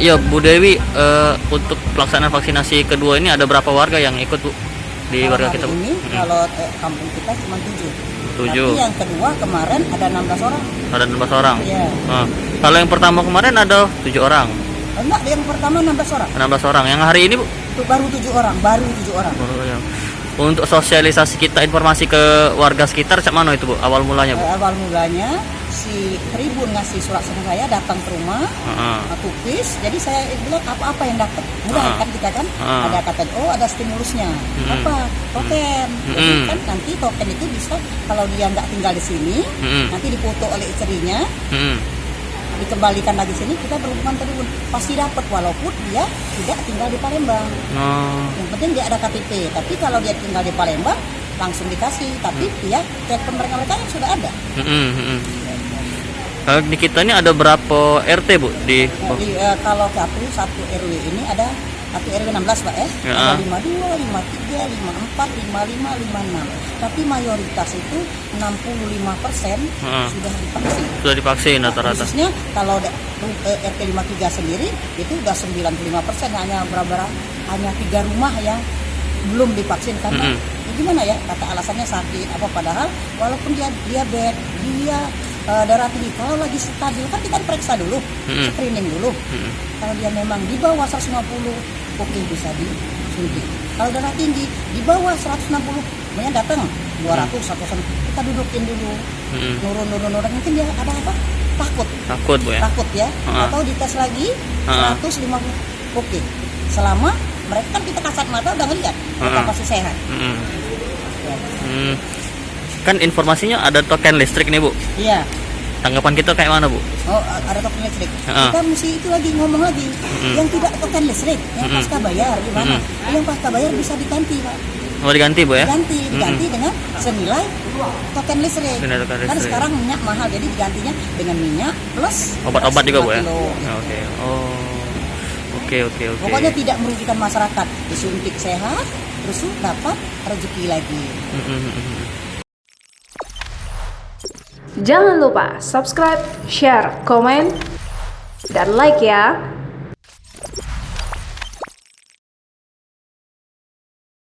Iya Bu Dewi, untuk pelaksanaan vaksinasi kedua ini ada berapa warga yang ikut Bu di Kalau warga hari kita Bu? ini kalau kampung kita cuma 7. 7. Tapi yang kedua kemarin ada 16 orang. Ada 16 orang. Iya. Kalau yang pertama kemarin ada 7 orang. Enggak, yang pertama 16 orang. 16 orang. Yang hari ini Bu? Itu baru 7 orang, baru 7 orang. Ya. Untuk sosialisasi kita informasi ke warga sekitar cak mana itu Bu? Awal mulanya Bu? Awal mulanya si Tribun ngasih surat sama saya, datang ke rumah, tupis. Jadi saya bilang apa yang dapat. Mudah kan kita kan ada KTO, ada stimulusnya. Apa? Token. Jadi kan nanti token itu bisa kalau dia nggak tinggal di sini, nanti dipoto oleh istrinya. Dikembalikan lagi sini, kita berhubungan Tribun pasti dapat walaupun dia tidak tinggal di Palembang. Yang penting dia ada KTP. Tapi kalau dia tinggal di Palembang langsung dikasih. Tapi dia telepon mereka yang sudah ada. Kalau di kita ini ada berapa RT Bu di? Kalau satu RW ini ada satu RW 16 Pak ada 52, 53, 54, 55, 56. Tapi mayoritas itu 65% sudah divaksin. Sudah divaksin rata-rata. Khususnya kalau RT 53 sendiri itu udah 95%, hanya hanya 3 rumah yang belum divaksin karena gimana ya, kata alasannya sakit apa, padahal walaupun dia diabetes, dia darah tinggi, kalau lagi stabil kan kita periksa dulu, screening dulu. Kalau dia memang di bawah 150, oke bisa disuntik. Kalau darah tinggi di bawah 160, banyak datang 200, 100, kita dudukin dulu, nurun, mungkin dia ada apa? Takut Bu ya? Takut ya, atau dites lagi 150, oke. Selama mereka kan kita kasat mata udah ngeliat mereka pasti sehat. Kan informasinya ada token listrik nih Bu. Iya. Tanggapan kita kayak mana Bu? Oh, ada token listrik. Kita mesti itu lagi ngomong lagi. Yang tidak token listrik, yang pasca bayar gimana? Yang pasca bayar bisa diganti Pak. Mau diganti Bu ya? Diganti dengan senilai token listrik. Kan sekarang minyak mahal, jadi digantinya dengan minyak plus obat-obat juga Bu ya? Oke. Oke. Pokoknya tidak merugikan masyarakat, disuntik sehat, terus dapat rezeki lagi. Jangan lupa subscribe, share, komen, dan like ya.